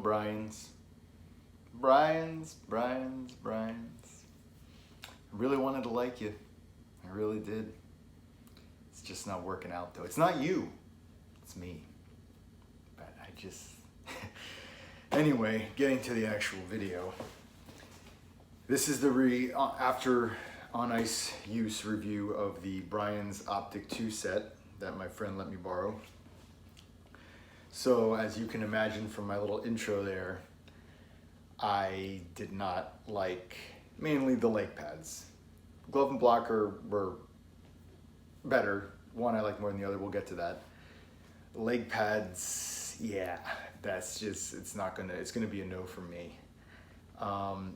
Brian's. Brian's. I really wanted to like you. I really did. It's just not working out though. It's not you. It's me. But I just... Anyway, getting to the actual video. This is the after on ice use review of the Brian's Optik 2 set that my friend let me borrow. So as you can imagine from my little intro there, I did not like mainly the leg pads. Glove and blocker were better. One I like more than the other, we'll get to that. Leg pads, yeah, that's just, it's gonna be a no for me.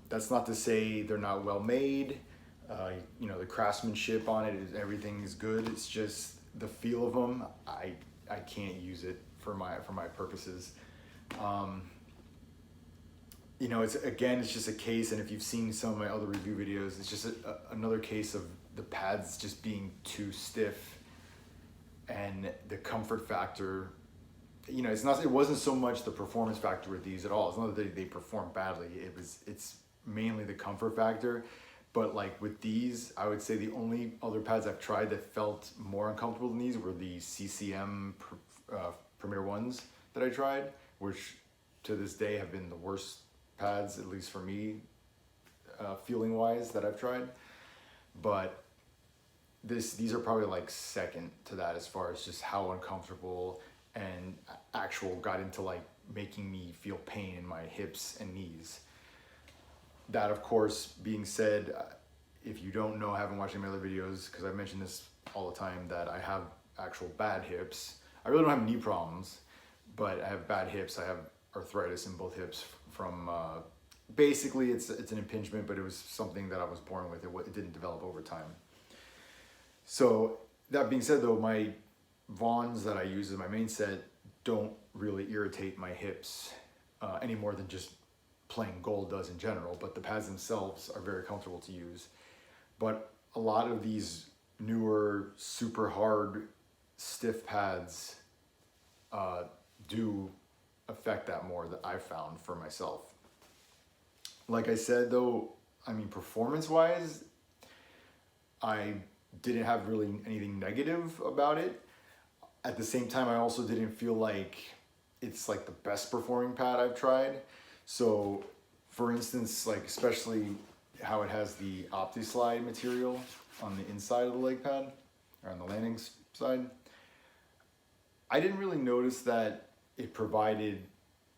That's not to say they're not well made. You know, the craftsmanship on it, everything is good. It's just the feel of them, I can't use it for my purposes. You know, it's just a case, and if you've seen some of my other review videos, it's just another case of the pads just being too stiff, and the comfort factor, you know, it wasn't so much the performance factor with these at all. It's not that they perform badly. It's mainly the comfort factor. But like with these, I would say the only other pads I've tried that felt more uncomfortable than these were the CCM Premier ones that I tried, which to this day have been the worst pads, at least for me, feeling wise, that I've tried. But these are probably like second to that as far as just how uncomfortable and got into like making me feel pain in my hips and knees. That, of course, being said, if you don't know, haven't watched any of my other videos, because I mention this all the time, that I have actual bad hips. I really don't have knee problems, but I have bad hips. I have arthritis in both hips from, basically it's an impingement, but it was something that I was born with. It didn't develop over time. So that being said though, my Vons that I use as my main set don't really irritate my hips any more than just plain gold does in general, but the pads themselves are very comfortable to use. But a lot of these newer, super hard, stiff pads do affect that more, that I've found for myself. Like I said though, I mean, performance-wise, I didn't have really anything negative about it. At the same time, I also didn't feel like it's like the best performing pad I've tried. So for instance, like especially how it has the OptiSlide material on the inside of the leg pad, or on the landing side, I didn't really notice that it provided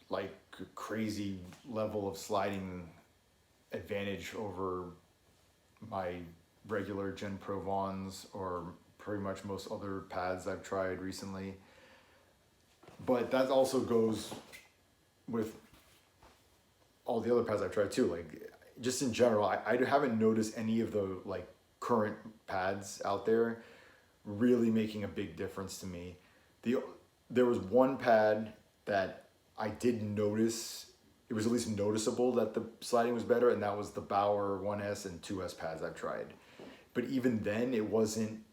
like a crazy level of sliding advantage over my regular Gen Pro Vons or pretty much most other pads I've tried recently. But that also goes with all the other pads I've tried too. Like just in general, I haven't noticed any of the like current pads out there really making a big difference to me. There was one pad that I did notice, it was at least noticeable that the sliding was better, and that was the BOA 1S and 2S pads I've tried. But even then, it wasn't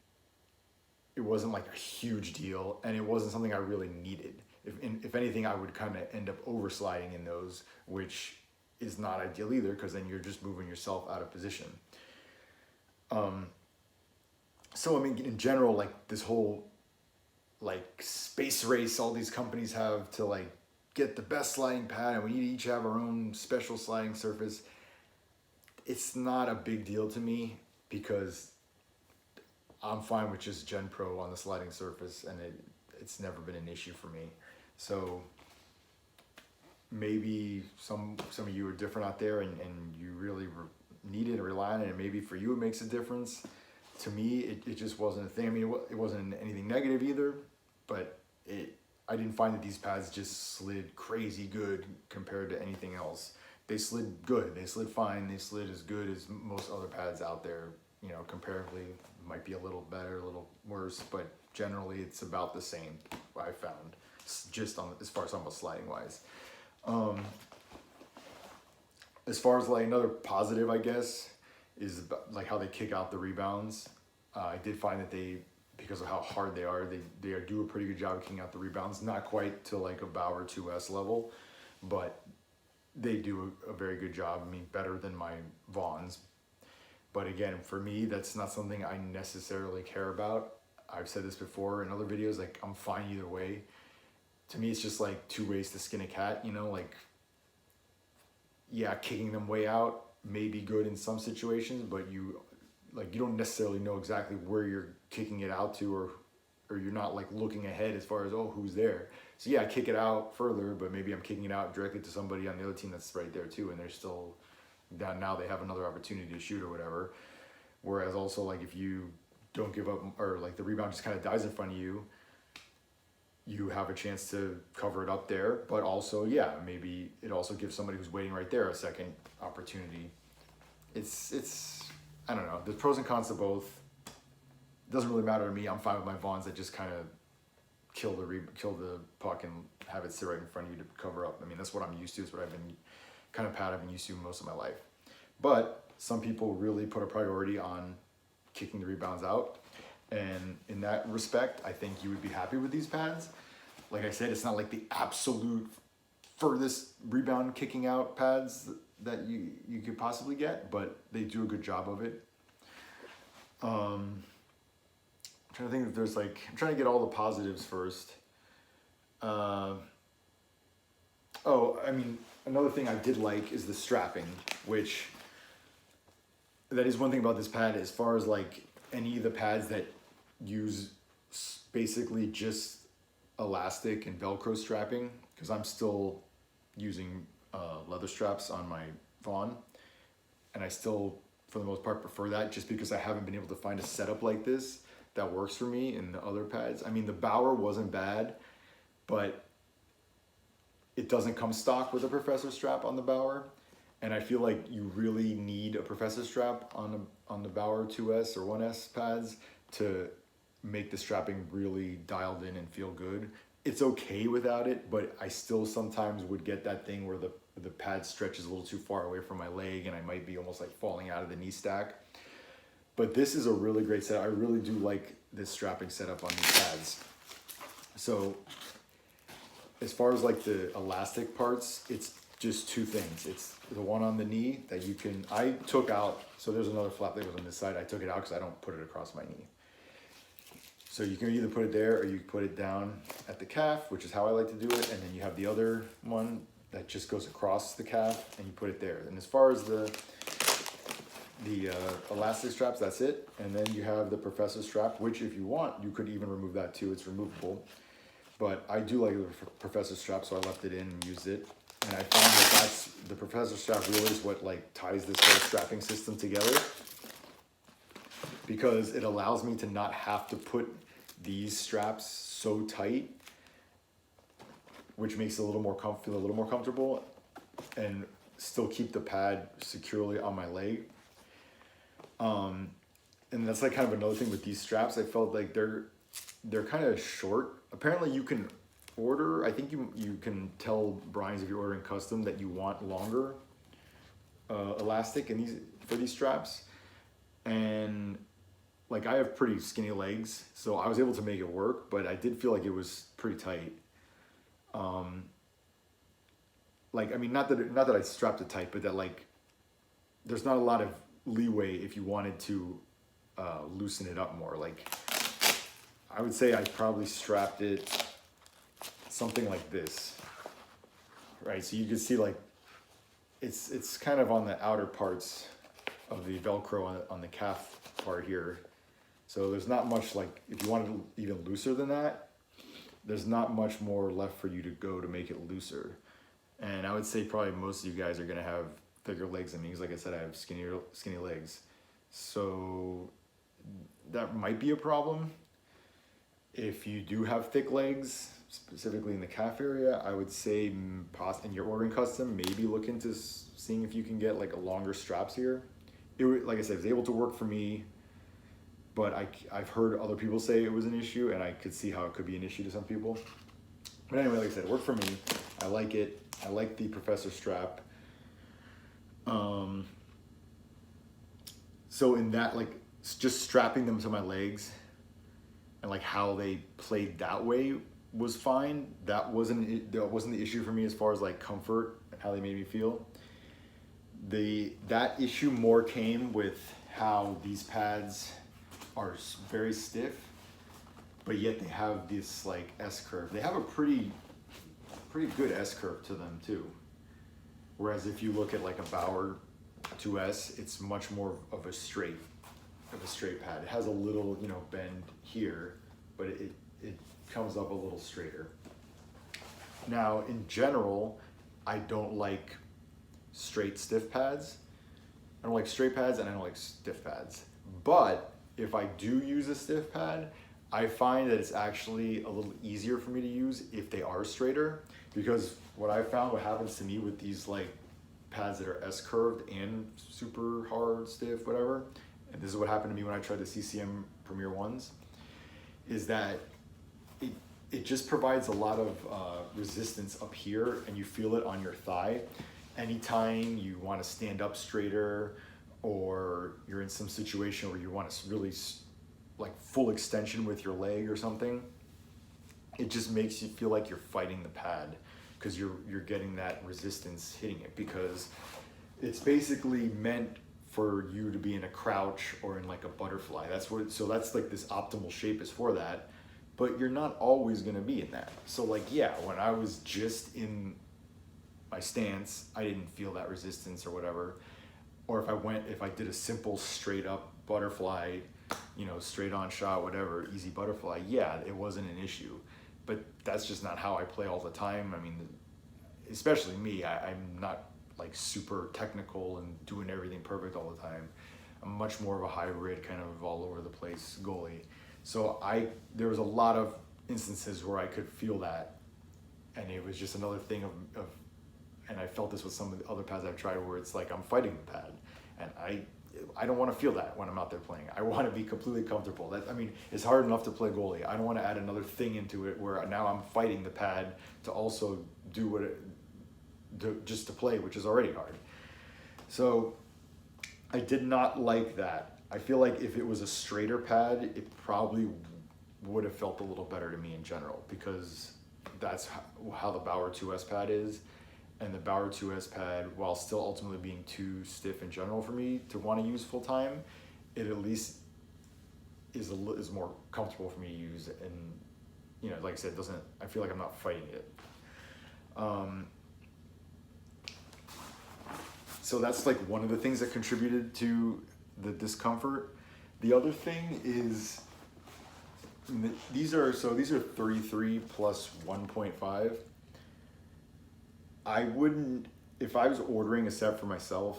like a huge deal, and it wasn't something I really needed. If anything, I would kind of end up oversliding in those, which is not ideal either, because then you're just moving yourself out of position. So I mean, in general, like this whole like space race all these companies have to like get the best sliding pad, and we need to each have our own special sliding surface. It's not a big deal to me, because I'm fine with just Gen Pro on the sliding surface, and it's never been an issue for me. So maybe some of you are different out there, and you really need it and rely on it, and maybe for you it makes a difference. To me, it just wasn't a thing. I mean, it wasn't anything negative either, but I didn't find that these pads just slid crazy good compared to anything else. They slid good, they slid fine, they slid as good as most other pads out there. You know, comparatively, might be a little better, a little worse, but generally it's about the same, I found, just on as far as almost sliding wise. As far as like another positive, I guess, is about, like how they kick out the rebounds. I did find that because of how hard they are, they do a pretty good job of kicking out the rebounds. Not quite to like a BOA 2S level, but they do a very good job. I mean, better than my Vons. But again, for me, that's not something I necessarily care about. I've said this before in other videos, like I'm fine either way. To me, it's just like two ways to skin a cat, you know, like, yeah, kicking them way out may be good in some situations, but you don't necessarily know exactly where you're kicking it out to, or you're not like looking ahead as far as, oh, who's there. So yeah, I kick it out further, but maybe I'm kicking it out directly to somebody on the other team that's right there too, and they're still down. Now they have another opportunity to shoot or whatever. Whereas also, like, if you don't give up, or like the rebound just kind of dies in front of you, you have a chance to cover it up there. But also, yeah, maybe it also gives somebody who's waiting right there a second opportunity. It's I don't know. There's pros and cons to both. It doesn't really matter to me. I'm fine with my Vons that just kind of kill the puck and have it sit right in front of you to cover up. I mean, that's what I'm used to. It's what I've been kind of I've been used to most of my life. But some people really put a priority on kicking the rebounds out. And in that respect, I think you would be happy with these pads. Like I said, it's not like the absolute furthest rebound kicking out pads that you could possibly get, but they do a good job of it. I'm trying to think if there's like, I'm trying to get all the positives first. Oh, I mean, another thing I did like is the strapping, which that is one thing about this pad as far as like any of the pads that use basically just elastic and Velcro strapping, because I'm still using leather straps on my Vaughn, and I still for the most part prefer that, just because I haven't been able to find a setup like this that works for me in the other pads. I mean, the BOA wasn't bad, but it doesn't come stock with a Professor strap on the BOA, and I feel like you really need a Professor strap on the BOA 2S or 1S pads to make the strapping really dialed in and feel good. It's okay without it, but I still sometimes would get that thing where the pad stretches a little too far away from my leg and I might be almost like falling out of the knee stack. But this is a really great setup. I really do like this strapping setup on these pads. So as far as like the elastic parts, it's just two things. It's the one on the knee that you can, I took out, so there's another flap that goes on this side. I took it out because I don't put it across my knee. So you can either put it there or you put it down at the calf, which is how I like to do it. And then you have the other one that just goes across the calf and you put it there. And as far as the elastic straps, that's it. And then you have the Professor strap, which if you want, you could even remove that too. It's removable. But I do like the Professor strap, so I left it in and used it. And I found that that's, the Professor strap really is what like ties this whole strapping system together, because it allows me to not have to put these straps so tight, which makes it a little more feel a little more comfortable, and still keep the pad securely on my leg. And that's like kind of another thing with these straps. I felt like they're kind of short. Apparently you can order, I think you can tell Brian's if you're ordering custom that you want longer elastic for these straps. And like I have pretty skinny legs, so I was able to make it work, but I did feel like it was pretty tight. Like, I mean, not that I strapped it tight, but that like, there's not a lot of leeway if you wanted to loosen it up more. Like, I would say I probably strapped it something like this, right? So you can see like, it's kind of on the outer parts of the Velcro on the calf part here. So there's not much, like, if you wanted to even looser than that, there's not much more left for you to go to make it looser. And I would say probably most of you guys are gonna have thicker legs than me, because like I said, I have skinny legs. So that might be a problem. If you do have thick legs, specifically in the calf area, I would say, and you're ordering custom, maybe look into seeing if you can get like a longer straps here. Like I said, it was able to work for me, but I've heard other people say it was an issue, and I could see how it could be an issue to some people. But anyway, like I said, it worked for me. I like it. I like the Professor strap. So in that, like, just strapping them to my legs and like how they played that way was fine. That wasn't the issue for me as far as like comfort and how they made me feel. That issue more came with how these pads are very stiff, but yet they have this like S curve. They have a pretty good S curve to them too. Whereas if you look at like a BOA 2S, it's much more of a straight pad. It has a little, you know, bend here, but it comes up a little straighter. Now, in general, I don't like straight stiff pads. I don't like straight pads and I don't like stiff pads. But if I do use a stiff pad, I find that it's actually a little easier for me to use if they are straighter, because what I found, what happens to me with these like pads that are S curved and super hard, stiff, whatever, and this is what happened to me when I tried the CCM Premier ones, is that it just provides a lot of resistance up here, and you feel it on your thigh. Anytime you want to stand up straighter, or you're in some situation where you want to really like full extension with your leg or something, it just makes you feel like you're fighting the pad, because you're getting that resistance hitting it, because it's basically meant for you to be in a crouch or in like a butterfly. So that's like this optimal shape is for that, but you're not always gonna be in that. So like, yeah, when I was just in my stance, I didn't feel that resistance or whatever. Or if I did a simple straight up butterfly, you know, straight on shot, whatever, easy butterfly, yeah, it wasn't an issue. But that's just not how I play all the time. I mean, especially me, I'm not like super technical and doing everything perfect all the time. I'm much more of a hybrid, kind of all over the place goalie. So there was a lot of instances where I could feel that, and it was just another thing of and I felt this with some of the other pads I've tried, where it's like I'm fighting the pad, and I don't want to feel that when I'm out there playing. I want to be completely comfortable. I mean, it's hard enough to play goalie. I don't want to add another thing into it where now I'm fighting the pad to also do just to play, which is already hard. So I did not like that. I feel like if it was a straighter pad, it probably would have felt a little better to me in general, because that's how the BOA 2S pad is. And the BOA 2S pad, while still ultimately being too stiff in general for me to want to use full time, it at least is more comfortable for me to use. And, you know, like I said, I feel like I'm not fighting it. So that's like one of the things that contributed to the discomfort. The other thing is, these are 33 plus 1.5. I wouldn't, if I was ordering a set for myself,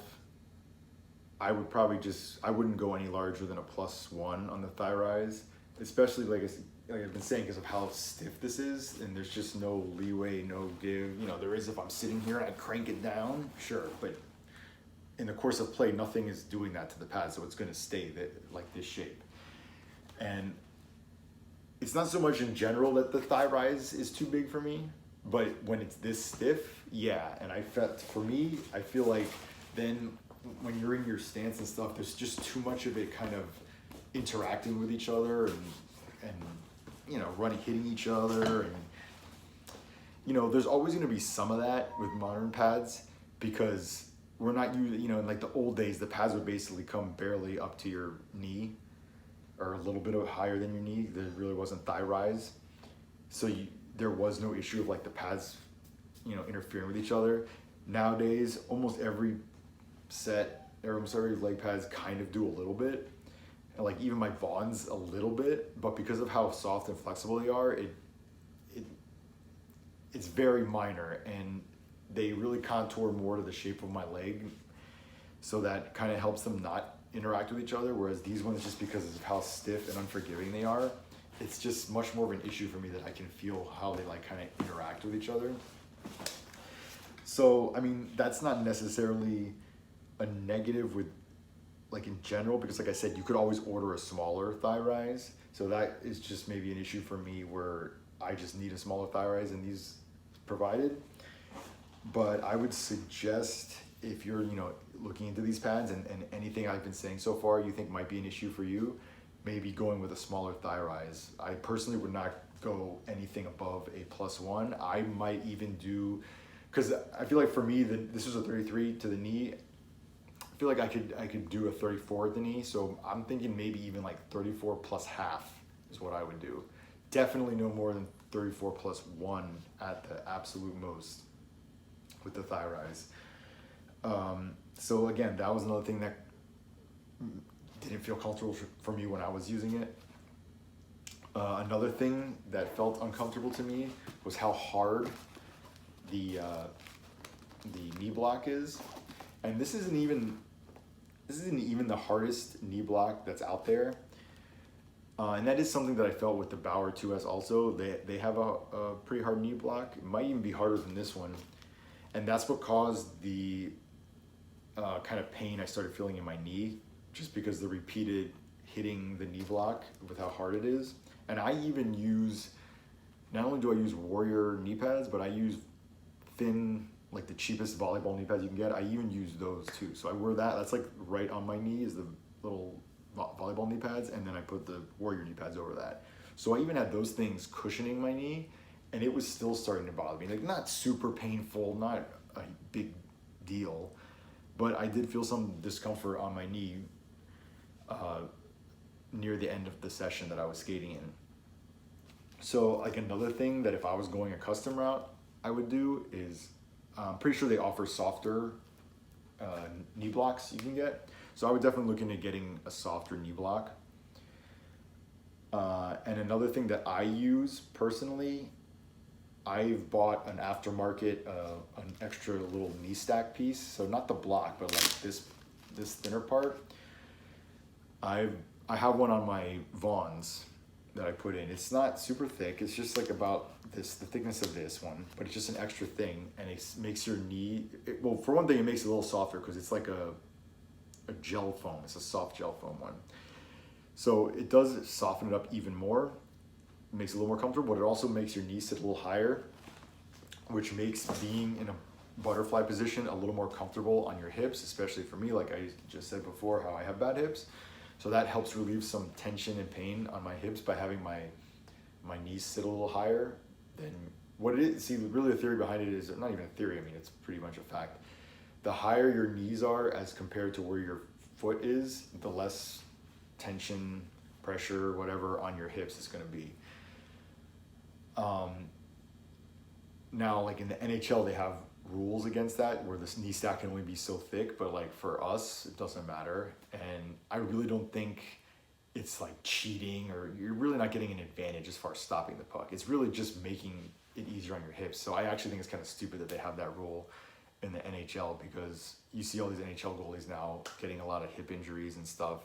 I would probably I wouldn't go any larger than a +1 on the thigh rise, especially like I've been saying, because of how stiff this is, and there's just no leeway, no give. You know, there is if I'm sitting here and I crank it down, sure, but in the course of play, nothing is doing that to the pad, so it's gonna stay like this shape. And it's not so much in general that the thigh rise is too big for me, but when it's this stiff, yeah. And I feel like then when you're in your stance and stuff, there's just too much of it kind of interacting with each other and you know, hitting each other, and you know, there's always going to be some of that with modern pads, because we're not using, you know, in like the old days, the pads would basically come barely up to your knee, or a little bit higher than your knee. There really wasn't thigh rise, so there was no issue of like the pads, you know, interfering with each other. Nowadays, almost every leg pads kind of do a little bit, and like even my Vaughns a little bit, but because of how soft and flexible they are, it's very minor, and they really contour more to the shape of my leg, so that kind of helps them not interact with each other. Whereas these ones, just because of how stiff and unforgiving they are, it's just much more of an issue for me that I can feel how they like kind of interact with each other. So, I mean, that's not necessarily a negative with like in general, because like I said, you could always order a smaller thigh rise. So that is just maybe an issue for me, where I just need a smaller thigh rise and these provided. But I would suggest, if you're, you know, looking into these pads and anything I've been saying so far you think might be an issue for you, maybe going with a smaller thigh rise. I personally would not go anything above a +1. I might even do, because I feel like for me, this was a 33 to the knee. I feel like I could do a 34 at the knee. So I'm thinking maybe even like 34 plus half is what I would do. Definitely no more than 34 plus 1 at the absolute most with the thigh rise. So again, that was another thing that didn't feel comfortable for me when I was using it. Another thing that felt uncomfortable to me was how hard the knee block is, and this isn't even the hardest knee block that's out there. And that is something that I felt with the BOA 2S also. They have a pretty hard knee block. It might even be harder than this one, and that's what caused the kind of pain I started feeling in my knee, just because the repeated hitting the knee block with how hard it is. And I even use, not only do I use Warrior knee pads, but I use thin, like the cheapest volleyball knee pads you can get. I even use those too. So I wear that, that's like right on my knee is the little volleyball knee pads, and then I put the Warrior knee pads over that. So I even had those things cushioning my knee, and it was still starting to bother me. Like, not super painful, not a big deal, but I did feel some discomfort on my knee near the end of the session that I was skating in. So like another thing that if I was going a custom route, I would do is, I'm pretty sure they offer softer knee blocks you can get. So I would definitely look into getting a softer knee block. And another thing that I use personally, I've bought an aftermarket, an extra little knee stack piece. So not the block, but like this thinner part. I have one on my Vons that I put in. It's not super thick. It's just like about the thickness of this one, but it's just an extra thing, and it makes your knee, well, for one thing, it makes it a little softer because it's like a gel foam. It's a soft gel foam one. So it does soften it up even more. It makes it a little more comfortable, but it also makes your knee sit a little higher, which makes being in a butterfly position a little more comfortable on your hips, especially for me, like I just said before, how I have bad hips. So that helps relieve some tension and pain on my hips by having my knees sit a little higher than what it is. See, really the theory behind it is, not even a theory, I mean, it's pretty much a fact. The higher your knees are as compared to where your foot is, the less tension, pressure, whatever on your hips is gonna be. Now, like in the NHL, they have rules against that where this knee stack can only be so thick, but like for us, it doesn't matter. And I really don't think it's like cheating, or you're really not getting an advantage as far as stopping the puck. It's really just making it easier on your hips. So I actually think it's kind of stupid that they have that rule in the NHL, because you see all these NHL goalies now getting a lot of hip injuries and stuff,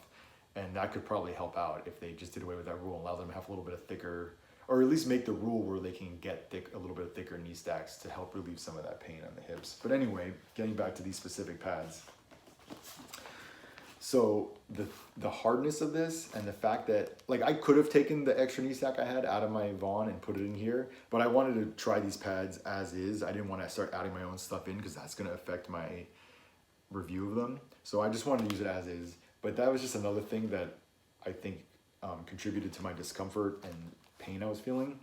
and that could probably help out if they just did away with that rule and allow them to have a little bit of thicker, or at least make the rule where they can get a little bit thicker knee stacks to help relieve some of that pain on the hips. But anyway, getting back to these specific pads. So the hardness of this, and the fact that, like, I could have taken the extra knee stack I had out of my Vaughn and put it in here, but I wanted to try these pads as is. I didn't want to start adding my own stuff in because that's going to affect my review of them. So I just wanted to use it as is. But that was just another thing that I think contributed to my discomfort and pain I was feeling,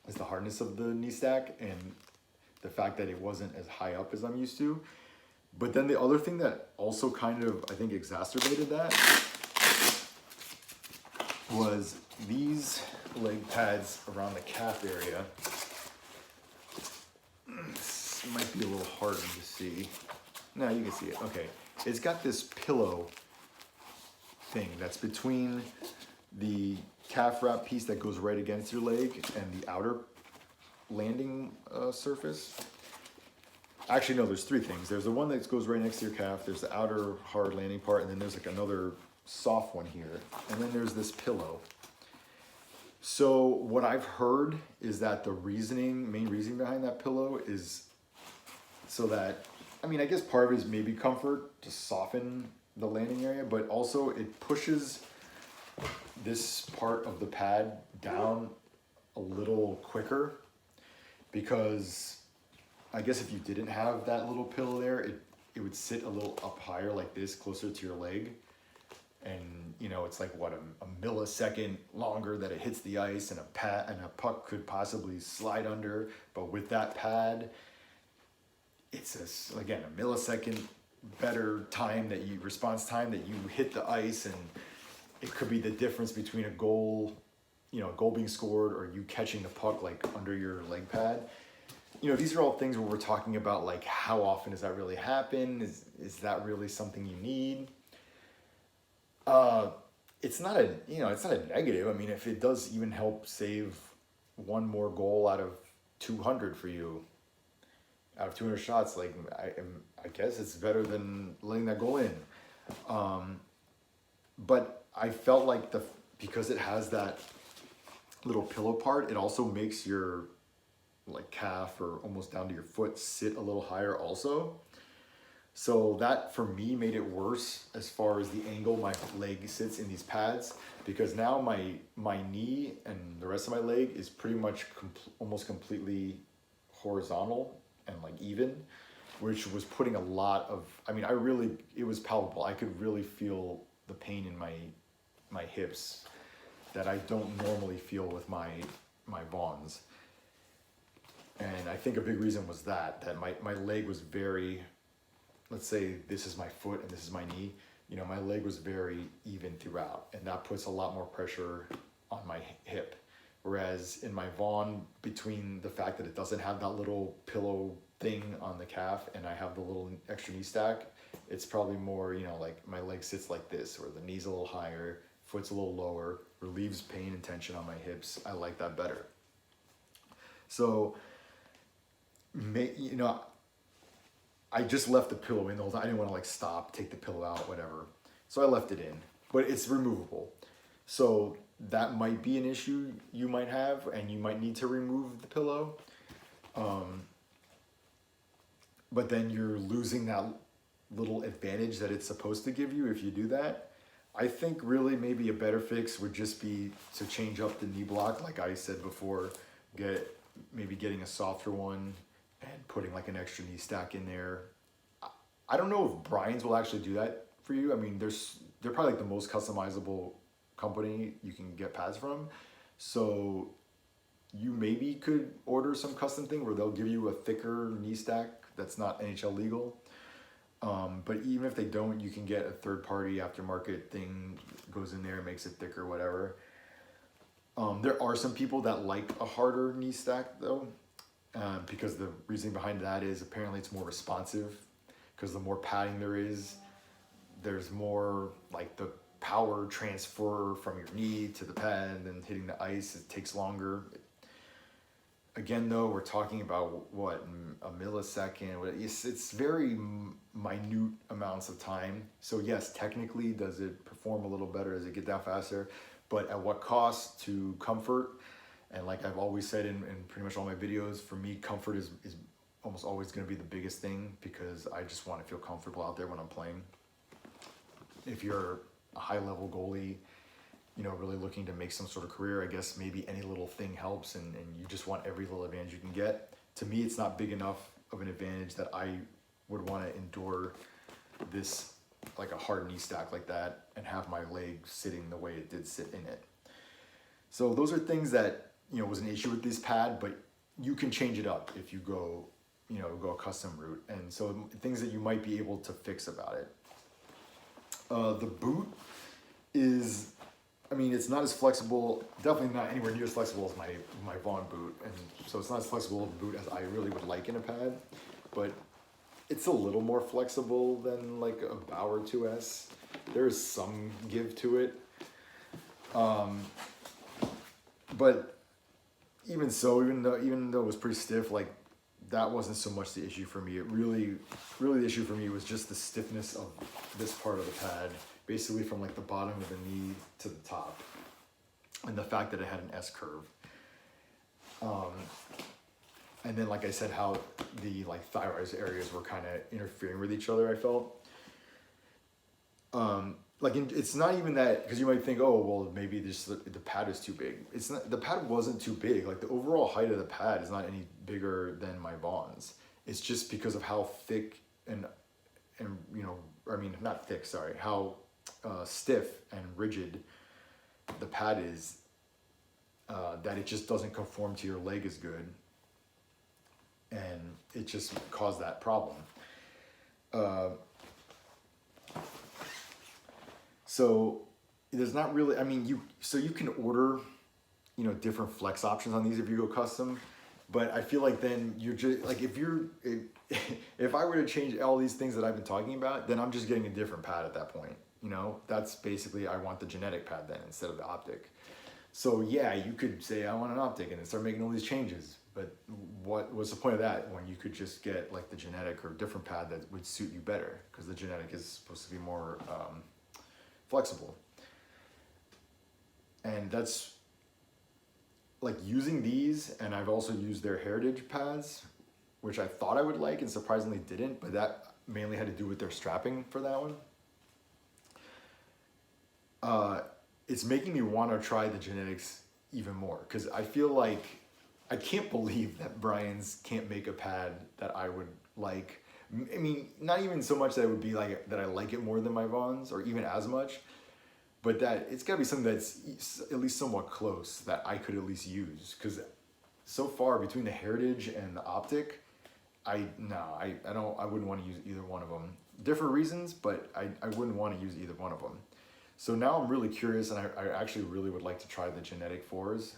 is the hardness of the knee stack and the fact that it wasn't as high up as I'm used to. But then the other thing that also kind of, I think, exacerbated that was these leg pads around the calf area. This might be a little harder to see. No, you can see it. Okay. It's got this pillow thing that's between the calf wrap piece that goes right against your leg and the outer landing surface. Actually, no, there's three things. There's the one that goes right next to your calf, there's the outer hard landing part, and then there's like another soft one here. And then there's this pillow. So what I've heard is that the main reasoning behind that pillow is so that, I mean, I guess part of it is maybe comfort to soften the landing area, but also it pushes this part of the pad down a little quicker, because I guess if you didn't have that little pillow there, it would sit a little up higher like this, closer to your leg. and you know, it's like what, a millisecond longer that it hits the ice, and a puck could possibly slide under. But with that pad, it's again a millisecond better time that you response time that you hit the ice, and it could be the difference between a goal, you know, a goal being scored or you catching the puck like under your leg pad. You know, these are all things where we're talking about like how often does that really happen? Is that really something you need? It's not a, you know, it's not a negative. I mean, if it does even help save one more goal out of 200 for you, out of 200 shots, like I guess it's better than letting that goal in. But I felt like because it has that little pillow part, it also makes your like calf or almost down to your foot sit a little higher also. So that for me made it worse as far as the angle my leg sits in these pads, because now my knee and the rest of my leg is pretty much almost completely horizontal and like even, which was putting a lot of, I mean, it was palpable. I could really feel the pain in my hips that I don't normally feel with my Vaughns. And I think a big reason was that my leg was very, let's say this is my foot and this is my knee, you know, my leg was very even throughout, and that puts a lot more pressure on my hip. Whereas in my Vaughn, between the fact that it doesn't have that little pillow thing on the calf and I have the little extra knee stack, it's probably more, you know, like my leg sits like this, or the knee's a little higher, foot's a little lower, relieves pain and tension on my hips. I like that better. So, you know, I just left the pillow in the whole time. I didn't want to like stop, take the pillow out, whatever. So I left it in, but it's removable. So that might be an issue you might have, and you might need to remove the pillow. But then you're losing that little advantage that it's supposed to give you if you do that. I think really maybe a better fix would just be to change up the knee block, like I said before, maybe getting a softer one and putting like an extra knee stack in there. I don't know if Brian's will actually do that for you. I mean, they're probably like the most customizable company you can get pads from. So you maybe could order some custom thing where they'll give you a thicker knee stack that's not NHL legal. But even if they don't, you can get a third-party aftermarket thing, goes in there, makes it thicker, whatever. There are some people that like a harder knee stack though, because the reasoning behind that is apparently it's more responsive, because the more padding there is, there's more like the power transfer from your knee to the pad and hitting the ice. It takes longer. Again, though, we're talking about what, a millisecond. It's very minute amounts of time. So yes, technically, does it perform a little better? Does it get down faster? But at what cost to comfort? And like I've always said in pretty much all my videos, for me, comfort is almost always going to be the biggest thing, because I just want to feel comfortable out there when I'm playing. If you're a high-level goalie, you know, really looking to make some sort of career, I guess maybe any little thing helps, and you just want every little advantage you can get. To me, it's not big enough of an advantage that I would want to endure this, like a hard knee stack like that, and have my leg sitting the way it did sit in it. So those are things that, you know, was an issue with this pad, but you can change it up if you go a custom route. And so things that you might be able to fix about it. The boot is, I mean, it's not as flexible, definitely not anywhere near as flexible as my Vaughn boot. And so it's not as flexible of a boot as I really would like in a pad, but it's a little more flexible than like a Bauer 2S. There is some give to it. But even so, even though it was pretty stiff, like that wasn't so much the issue for me. It really the issue for me was just the stiffness of this part of the pad, basically from like the bottom of the knee to the top, and the fact that it had an S curve. And then, like I said, how the like thigh rise areas were kind of interfering with each other, I felt. It's not even that, because you might think, oh, well, maybe the pad is too big. It's not, the pad wasn't too big. Like the overall height of the pad is not any bigger than my Vaughns. It's just because of how thick and you know, I mean, not thick, sorry, how stiff and rigid the pad is, that it just doesn't conform to your leg as good, and it just caused that problem. So there's not really, I mean, you can order, you know, different flex options on these if you go custom, but I feel like then you're just like, if I were to change all these things that I've been talking about, then I'm just getting a different pad at that point. You know, that's basically, I want the genetic pad then instead of the Optik. So yeah, you could say I want an Optik and then start making all these changes, but what was the point of that when you could just get like the genetic or different pad that would suit you better, because the genetic is supposed to be more flexible. And that's like using these, and I've also used their heritage pads, which I thought I would like and surprisingly didn't, but that mainly had to do with their strapping for that one. It's making me want to try the genetics even more, because I feel like I can't believe that Brian's can't make a pad that I would like. I mean, not even so much that it would be like that I like it more than my Vons or even as much, but that it's got to be something that's at least somewhat close that I could at least use, because so far between the heritage and the Optik, I wouldn't want to use either one of them. Different reasons, but I wouldn't want to use either one of them. So now I'm really curious, and I actually really would like to try the genetic 4s.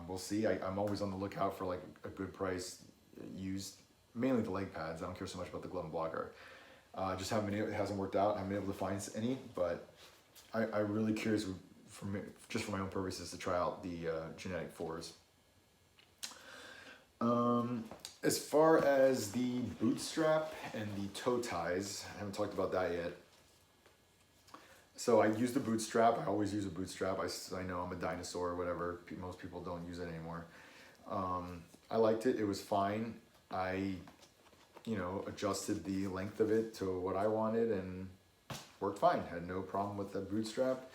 We'll see. I'm always on the lookout for like a good price used, mainly the leg pads. I don't care so much about the glove and blocker. Just it hasn't worked out. I haven't been able to find any, but I'm really curious just for my own purposes to try out the genetic 4s. As far as the bootstrap and the toe ties, I haven't talked about that yet. So I use the bootstrap. I always use a bootstrap. I know I'm a dinosaur or whatever. Most people don't use it anymore. I liked it. It was fine. I, adjusted the length of it to what I wanted and worked fine. Had no problem with the bootstrap.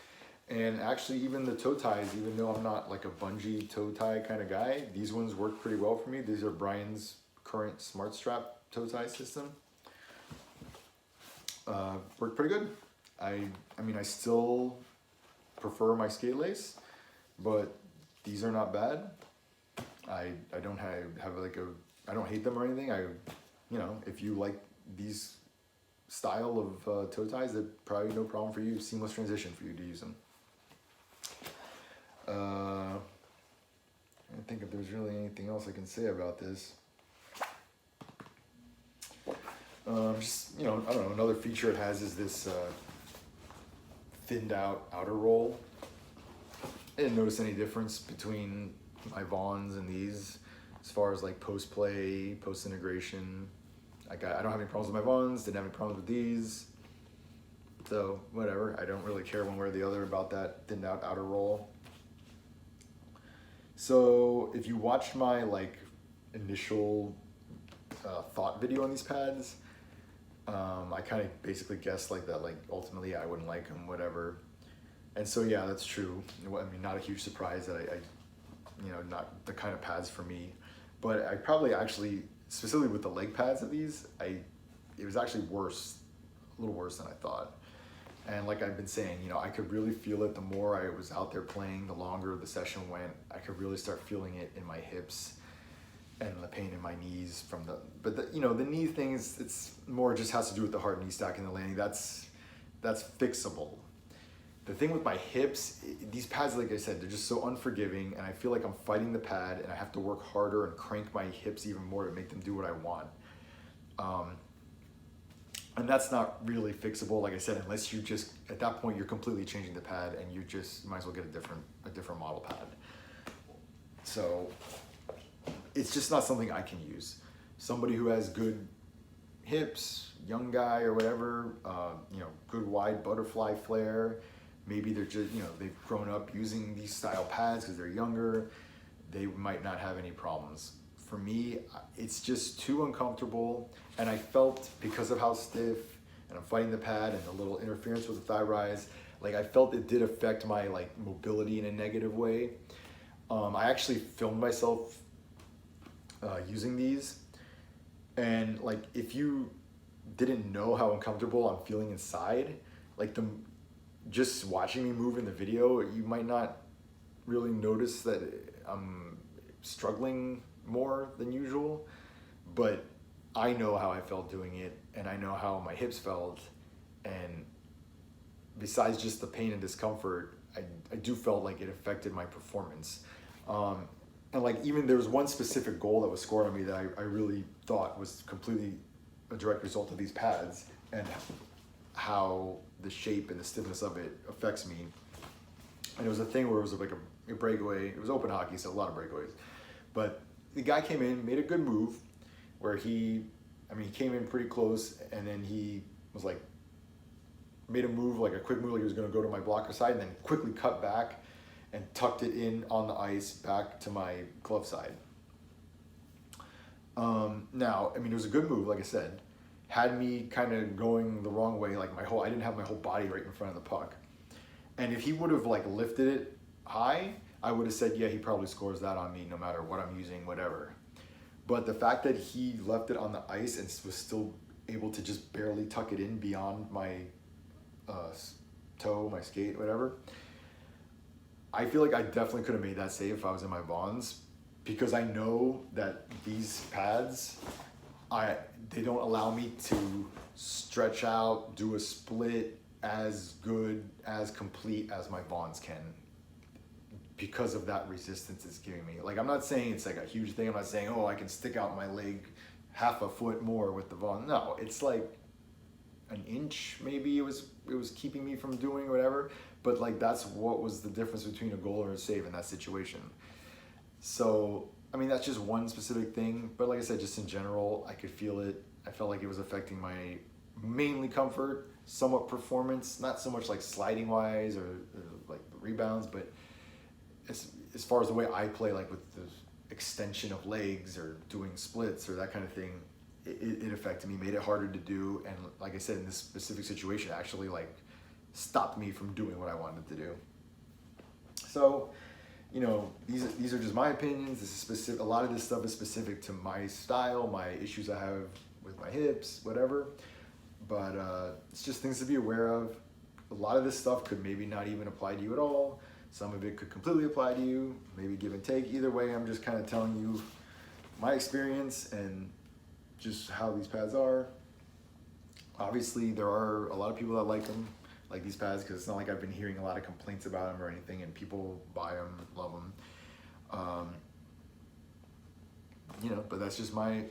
And actually even the toe ties, even though I'm not like a bungee toe tie kind of guy, these ones work pretty well for me. These are Brian's current Smart Strap toe tie system. Worked pretty good. I mean, I still prefer my skate lace, but these are not bad. I don't have like I don't hate them or anything. If you like these style of toe ties, they're probably no problem for you. Seamless transition for you to use them. I think if there's really anything else I can say about this. I don't know, another feature it has is this thinned out outer roll. I didn't notice any difference between my Vons and these as far as like post play, post integration. I don't have any problems with my Vons, didn't have any problems with these. So whatever, I don't really care one way or the other about that thinned out outer roll. So if you watched my like initial thought video on these pads, I kind of basically guessed like that, like ultimately I wouldn't like them, whatever. And so yeah, that's true. I mean, not a huge surprise that I not the kind of pads for me. But I probably actually, specifically with the leg pads of these, it was actually worse, a little worse than I thought. And like I've been saying, I could really feel it the more I was out there playing, the longer the session went. I could really start feeling it in my hips and the pain in my knees but the knee thing it's more just has to do with the hard knee stack and the landing. That's fixable. The thing with my hips, these pads, like I said, they're just so unforgiving, and I feel like I'm fighting the pad and I have to work harder and crank my hips even more to make them do what I want. And that's not really fixable, like I said, unless you just, at that point, you're completely changing the pad and you just might as well get a different model pad. So it's just not something I can use. Somebody who has good hips, young guy or whatever, good wide butterfly flare, maybe they're just, they've grown up using these style pads because they're younger, they might not have any problems. For me, it's just too uncomfortable, and I felt, because of how stiff and I'm fighting the pad and the little interference with the thigh rise, like I felt it did affect my like mobility in a negative way. I actually filmed myself using these, and like if you didn't know how uncomfortable I'm feeling inside, like just watching me move in the video, you might not really notice that I'm struggling more than usual, but I know how I felt doing it, and I know how my hips felt, and besides just the pain and discomfort, I do felt like it affected my performance. And like even there was one specific goal that was scored on me that I really thought was completely a direct result of these pads and how the shape and the stiffness of it affects me. And it was a thing where it was like a breakaway. It was open hockey, so a lot of breakaways. But the guy came in, made a good move where he came in pretty close, and then he was like, made a move, like a quick move, like he was gonna go to my blocker side, and then quickly cut back and tucked it in on the ice back to my glove side. Now, it was a good move, like I said. Had me kind of going the wrong way, like I didn't have my whole body right in front of the puck. And if he would have like lifted it high, I would have said, yeah, he probably scores that on me no matter what I'm using, whatever. But the fact that he left it on the ice and was still able to just barely tuck it in beyond my toe, my skate, whatever, I feel like I definitely could have made that save if I was in my Vons, because I know that these pads, they don't allow me to stretch out, do a split as good, as complete as my Vons can, because of that resistance it's giving me. Like, I'm not saying it's like a huge thing. I'm not saying, oh, I can stick out my leg half a foot more with the Vons. No, it's like an inch maybe it was keeping me from doing whatever. But like, that's what was the difference between a goal or a save in that situation. So, that's just one specific thing. But like I said, just in general, I could feel it. I felt like it was affecting my mainly comfort, somewhat performance, not so much like sliding wise or like rebounds, but as far as the way I play, like with the extension of legs or doing splits or that kind of thing, it affected me, made it harder to do. And like I said, in this specific situation, actually like stopped me from doing what I wanted to do. So, these are just my opinions. This is specific. A lot of this stuff is specific to my style, my issues I have with my hips, whatever. But it's just things to be aware of. A lot of this stuff could maybe not even apply to you at all. Some of it could completely apply to you, maybe give and take. Either way, I'm just kind of telling you my experience and just how these pads are. Obviously, there are a lot of people that like them, like these pads, because it's not like I've been hearing a lot of complaints about them or anything, and people buy them, love them. But that's just my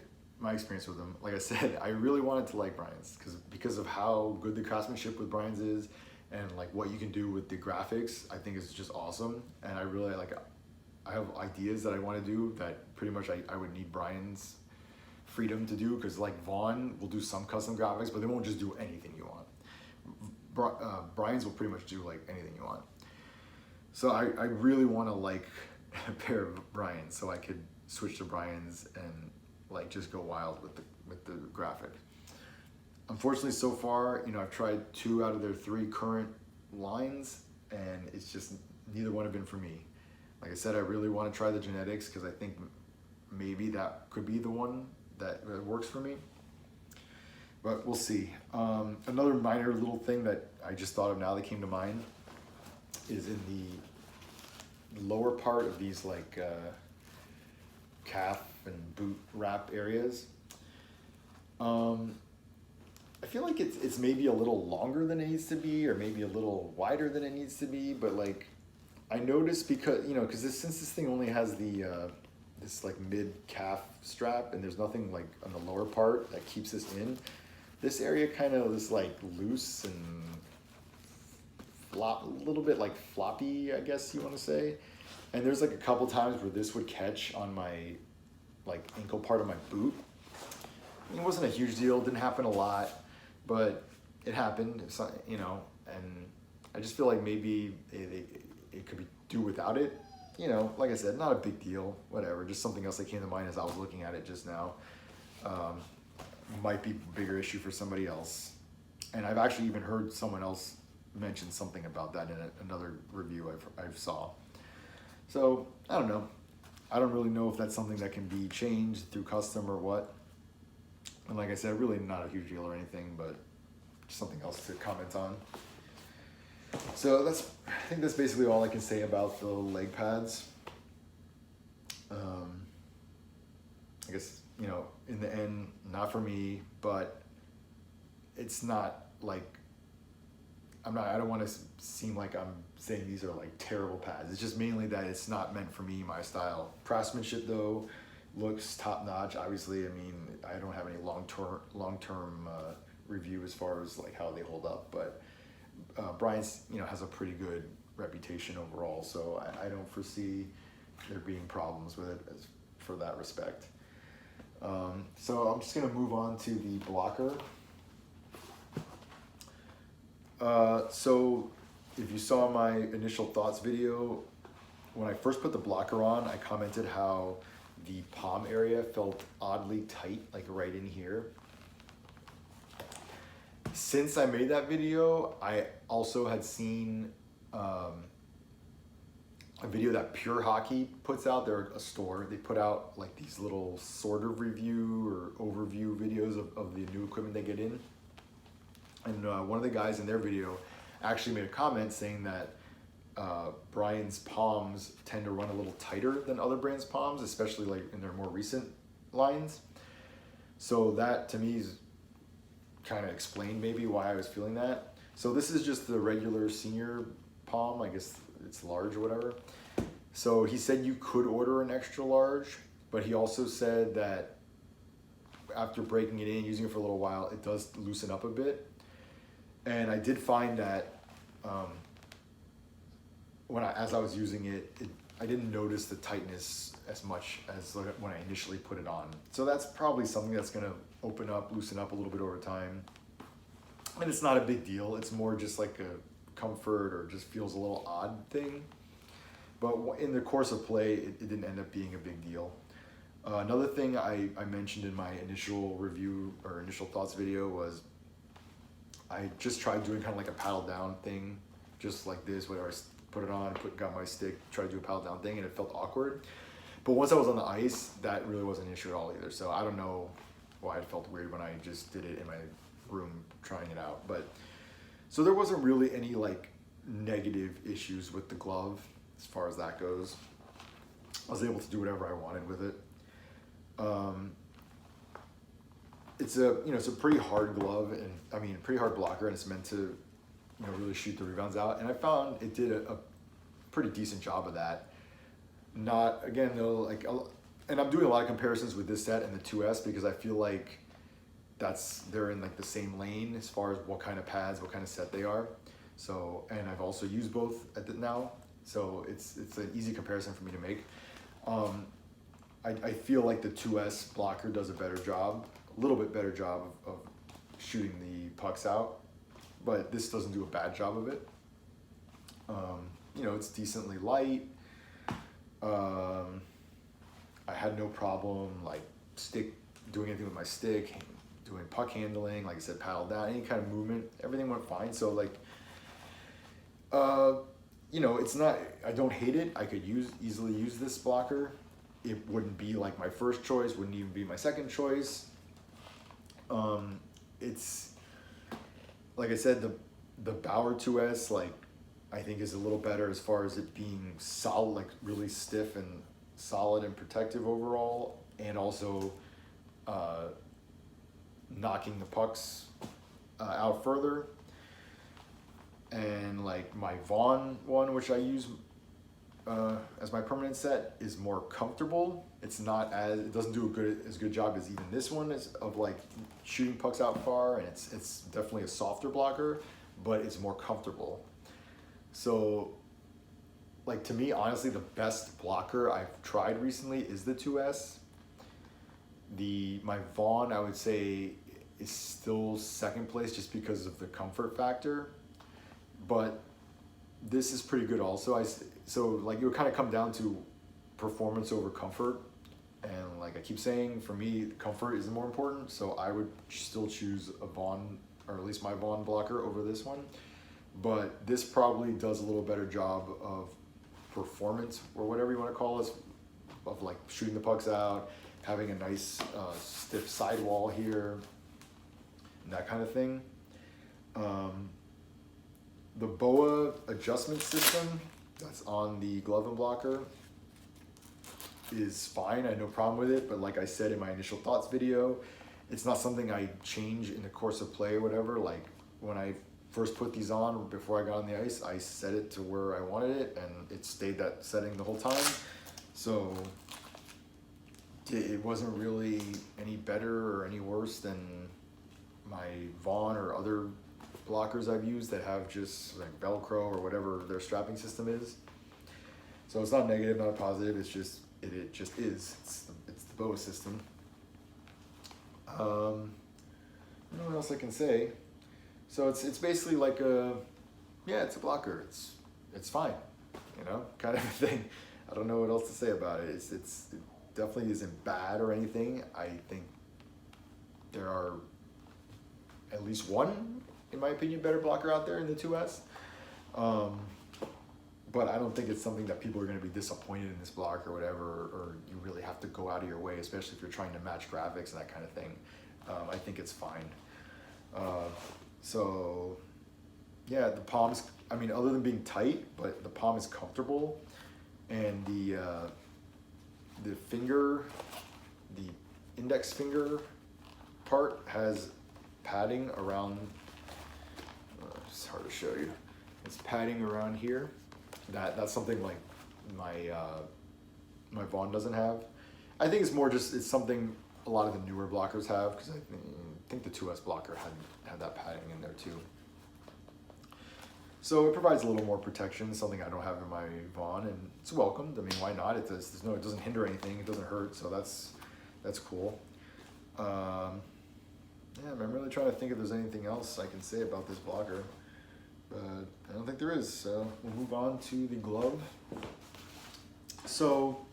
experience with them. Like I said, I really wanted to like Brian's because of how good the craftsmanship with Brian's is, and like what you can do with the graphics. I think is just awesome, and I really I have ideas that I want to do that pretty much I would need Brian's freedom to do, because like Vaughn will do some custom graphics, but they won't just do anything you want. Brian's will pretty much do like anything you want. So I really want to like a pair of Brian's, so I could switch to Brian's and like just go wild with the graphic. Unfortunately, so far, I've tried 2 out of their 3 current lines, and it's just neither one have been for me. Like I said, I really want to try the genetics, because I think maybe that could be the one that works for me. But we'll see. Another minor little thing that I just thought of now that came to mind is in the lower part of these like calf and boot wrap areas. I feel like it's maybe a little longer than it needs to be, or maybe a little wider than it needs to be. But like, I noticed because since this thing only has the this like mid calf strap, and there's nothing like on the lower part that keeps this in, this area kind of is like loose and a little bit like floppy, I guess you want to say. And there's like a couple times where this would catch on my like ankle part of my boot. It wasn't a huge deal, didn't happen a lot, but it happened. It's not, and I just feel like maybe it could be do without it. Like I said, not a big deal, whatever. Just something else that came to mind as I was looking at it just now. Might be a bigger issue for somebody else. And I've actually even heard someone else mention something about that in another review I've saw. So, I don't know. I don't really know if that's something that can be changed through custom or what. And like I said, really not a huge deal or anything, but just something else to comment on. So I think that's basically all I can say about the leg pads. I guess, you know, in the end, not for me, but it's not like, I don't want to seem like I'm saying these are like terrible pads. It's just mainly that it's not meant for me, my style. Craftsmanship though, looks top notch. Obviously, I mean, I don't have any long-term review as far as like how they hold up, but Brian's, you know, has a pretty good reputation overall, so I don't foresee there being problems with it for that respect. So I'm just gonna move on to the blocker. So if you saw my initial thoughts video, when I first put the blocker on, I commented how the palm area felt oddly tight, like right in here. Since I made that video, I also had seen a video that Pure Hockey puts out. They're a store. They put out like these little sort of review or overview videos of the new equipment they get in. And one of the guys in their video actually made a comment saying that Brian's palms tend to run a little tighter than other brands' palms, especially like in their more recent lines. So that to me is kind of explained maybe why I was feeling that. So this is just the regular senior palm. I guess it's large or whatever. So he said you could order an extra large, but he also said that after breaking it in, using it for a little while, it does loosen up a bit. And I did find that as I was using it, I didn't notice the tightness as much as when I initially put it on. So that's probably something that's gonna open up, loosen up a little bit over time. And it's not a big deal. It's more just like a comfort or just feels a little odd thing. But in the course of play, it didn't end up being a big deal. Another thing I mentioned in my initial review or initial thoughts video was I just tried doing kind of like a paddle down thing, just like this, where I put it on, got my stick, tried to do a paddle down thing, and it felt awkward. But once I was on the ice, that really wasn't an issue at all either. So I don't know why it felt weird when I just did it in my room trying it out. But so there wasn't really any like negative issues with the glove as far as that goes. I was able to do whatever I wanted with it. It's a pretty hard glove, and I mean pretty hard blocker, and it's meant to, you know, really shoot the rebounds out. And I found it did a pretty decent job of that. Not again though, like, and I'm doing a lot of comparisons with this set and the 2S because I feel like they're in like the same lane as far as what kind of pads, what kind of set they are. So, and I've also used both now, so it's an easy comparison for me to make. I feel like the 2S blocker does a better job, a little bit better job of shooting the pucks out, but this doesn't do a bad job of it. You know, it's decently light. I had no problem like doing anything with my stick, doing puck handling, like I said, paddle down, any kind of movement, everything went fine. So like, you know, it's not, I don't hate it. I could easily use this blocker. It wouldn't be like my first choice, wouldn't even be my second choice. It's, like I said, the Bauer 2S, like, I think is a little better as far as it being solid, like really stiff and solid and protective overall, and also knocking the pucks out further. And like my Vaughn one, which I use as my permanent set, is more comfortable. It doesn't do as good job as even this one of like shooting pucks out far, and it's definitely a softer blocker, but it's more comfortable. So like to me, honestly, the best blocker I've tried recently is the 2S. My Vaughn, I would say, is still second place just because of the comfort factor, but this is pretty good also. So like it would kind of come down to performance over comfort, and like I keep saying, for me, comfort is more important, so I would still choose a Vaughn, or at least my Vaughn blocker, over this one. But this probably does a little better job of performance, or whatever you want to call it, of like shooting the pucks out, having a nice stiff sidewall here, and that kind of thing. The BOA adjustment system that's on the glove and blocker is fine. I have no problem with it, but like I said in my initial thoughts video, it's not something I change in the course of play or whatever. Like when I first put these on, before I got on the ice, I set it to where I wanted it and it stayed that setting the whole time. So it wasn't really any better or any worse than my Vaughn or other blockers I've used that have just like Velcro or whatever their strapping system is. So it's not negative, not positive, it's just, it just is. It's the BOA system. I don't know what else I can say. So it's basically like it's a blocker. It's fine, you know, kind of a thing. I don't know what else to say about it. It definitely isn't bad or anything. I think there are at least one, in my opinion, better blocker out there in the 2S. But I don't think it's something that people are going to be disappointed in this block or whatever, or you really have to go out of your way, especially if you're trying to match graphics and that kind of thing. I think it's fine. So yeah, the palm's, I mean, other than being tight, but the palm is comfortable, and the finger, the index finger part has padding around, it's hard to show you, it's padding around here. That's something like my Vaughn doesn't have. I think it's more just, it's something a lot of the newer blockers have, because I think the 2S blocker had that padding in there too. So it provides a little more protection, something I don't have in my Vaughn, and it's welcomed. I mean, why not? It doesn't hinder anything, it doesn't hurt, so that's cool. Yeah, I'm really trying to think if there's anything else I can say about this blocker, but I don't think there is, so we'll move on to the glove. So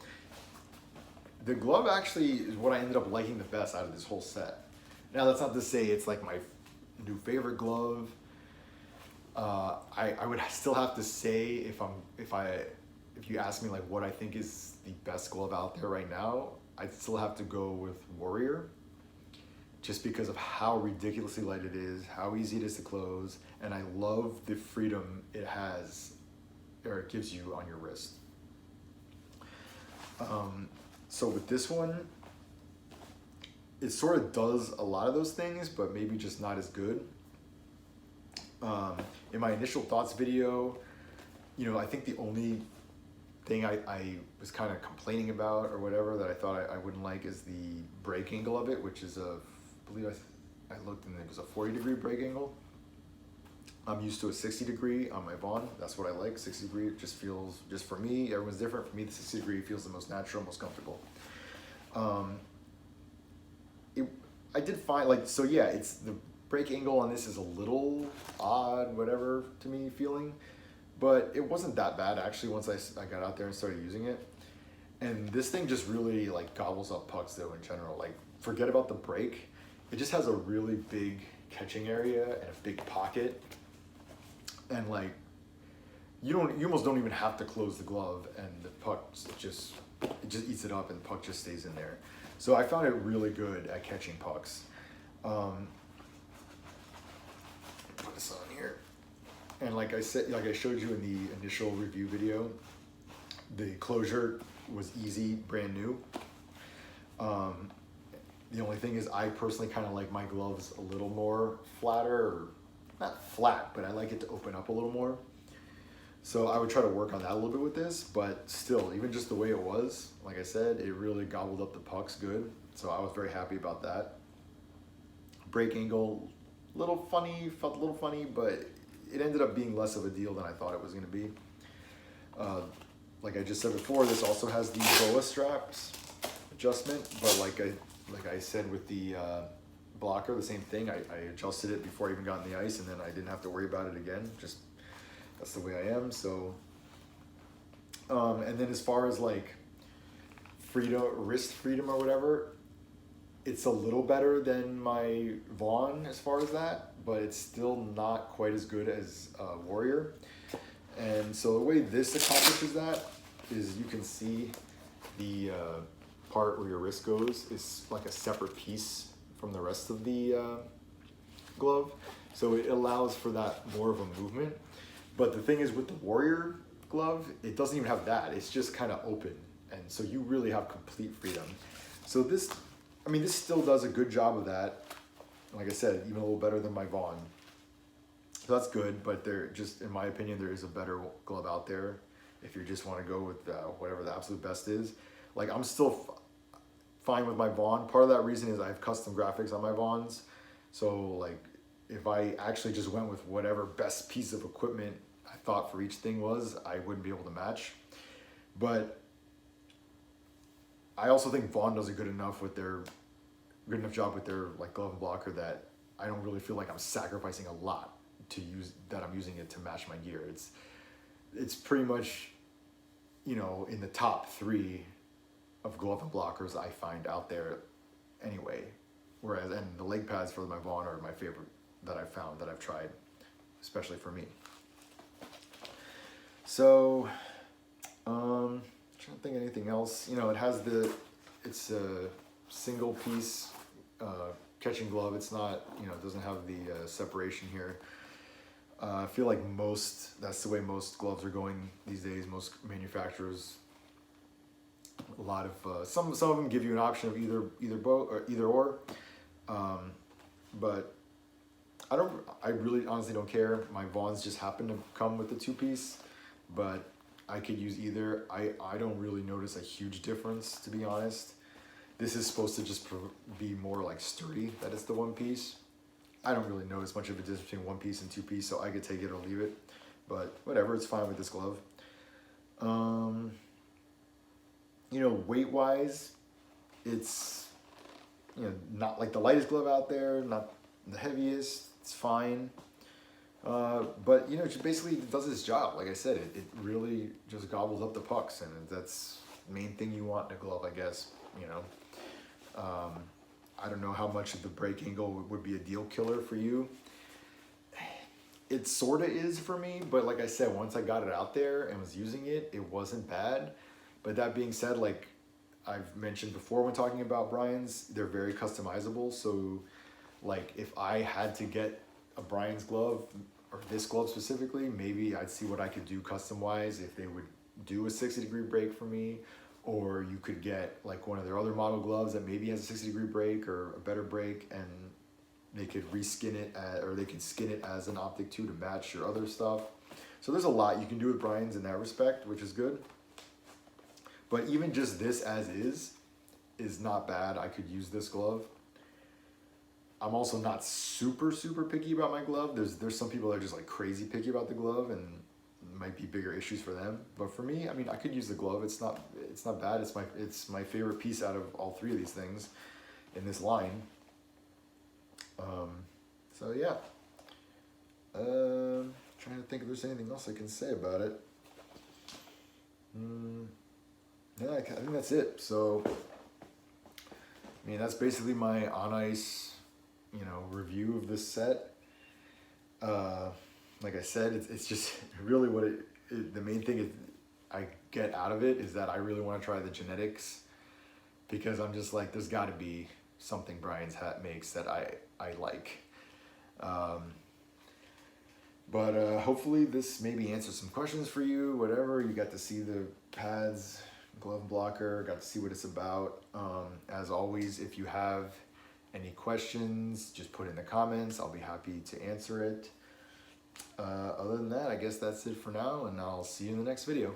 the glove actually is what I ended up liking the best out of this whole set. Now that's not to say it's like my new favorite glove. I would still have to say, if you ask me like what I think is the best glove out there right now, I'd still have to go with Warrior, just because of how ridiculously light it is, how easy it is to close, and I love the freedom it has, or it gives you on your wrist. So with this one, it sort of does a lot of those things, but maybe just not as good. In my initial thoughts video, you know, I think the only thing I was kind of complaining about or whatever that I thought I wouldn't like is the break angle of it, which is I believe I looked and it was a 40-degree break angle. I'm used to a 60-degree on my Vaughn. That's what I like. 60-degree just feels, just for me, everyone's different. For me, the 60-degree feels the most natural, most comfortable. I did find, like, so yeah, it's the break angle on this is a little odd, whatever, to me feeling, but it wasn't that bad actually once I got out there and started using it. And this thing just really like gobbles up pucks though in general. Like, forget about the break. It just has a really big catching area and a big pocket. And like, you almost don't even have to close the glove, and the puck just eats it up and the puck just stays in there. So I found it really good at catching pucks. Put this on here. And like I said, like I showed you in the initial review video, the closure was easy, brand new. The only thing is I personally kind of like my gloves a little more flatter, or not flat, but I like it to open up a little more. So I would try to work on that a little bit with this, but still, even just the way it was, like I said, it really gobbled up the pucks good. So I was very happy about that. Break angle, felt a little funny, but it ended up being less of a deal than I thought it was gonna be. Like I just said before, this also has the BOA straps adjustment, but like I said with the blocker, the same thing. I adjusted it before I even got on the ice, and then I didn't have to worry about it again. Just, that's the way I am. So, and then as far as like wrist freedom or whatever, it's a little better than my Vaughn as far as that, but it's still not quite as good as Warrior. And so the way this accomplishes that is, you can see the part where your wrist goes is like a separate piece from the rest of the glove. So it allows for that more of a movement. But the thing is with the Warrior glove, it doesn't even have that. It's just kind of open. And so you really have complete freedom. So this, I mean, this still does a good job of that. Like I said, even a little better than my Vaughn. So that's good, but there just, in my opinion, there is a better glove out there if you just want to go with whatever the absolute best is. Like I'm still fine with my Vaughn. Part of that reason is I have custom graphics on my Vaughns. So like if I actually just went with whatever best piece of equipment I thought for each thing was, I wouldn't be able to match. But I also think Vaughn does a good enough job with their like glove and blocker that I don't really feel like I'm sacrificing a lot I'm using it to match my gear. It's pretty much, you know, in the top 3 of glove and blockers I find out there anyway. Whereas, and the leg pads for my Vaughn are my favorite that I've found, that I've tried, especially for me. So, trying to think of anything else. You know, it's a single piece catching glove. It's not, you know, it doesn't have the separation here. I feel like that's the way most gloves are going these days. Most manufacturers, a lot of some of them give you an option of either or. But I really honestly don't care. My Vaughns just happen to come with the 2-piece, but I could use either. I don't really notice a huge difference, to be honest. This is supposed to just be more like sturdy, that it's the 1-piece. I don't really notice much of a difference between 1-piece and 2-piece, so I could take it or leave it. But whatever, it's fine with this glove. You know, weight-wise, it's, you know, not like the lightest glove out there, not the heaviest. It's fine. But, you know, it basically does its job. Like I said, it really just gobbles up the pucks, and that's the main thing you want in a glove, I guess, you know. I don't know how much of the break angle would be a deal killer for you. It sort of is for me, but like I said, once I got it out there and was using it, it wasn't bad. But that being said, like I've mentioned before when talking about Brian's, they're very customizable. So like if I had to get a Brian's glove, or this glove specifically, maybe I'd see what I could do custom-wise, if they would do a 60-degree break for me. Or you could get like one of their other model gloves that maybe has a 60-degree break or a better break, and they could reskin it or they could skin it as an Optik 2 to match your other stuff. So there's a lot you can do with Brian's in that respect, which is good. But even just this as is not bad. I could use this glove. I'm also not super picky about my glove. There's some people that are just like crazy picky about the glove, and might be bigger issues for them. But for me, I mean, I could use the glove. It's not bad. It's my favorite piece out of all 3 of these things in this line. So yeah. Trying to think if there's anything else I can say about it. Yeah, I think that's it. So, I mean, that's basically my on ice, you know, review of this set. Like I said, it's just really what the main thing I get out of it is that I really want to try the genetics, because I'm just like, there's got to be something Brian's hat makes that I like. But hopefully this maybe answers some questions for you, whatever. You got to see the pads, glove and blocker, got to see what it's about. As always, if you have any questions, just put in the comments. I'll be happy to answer it. Other than that, I guess that's it for now, and I'll see you in the next video.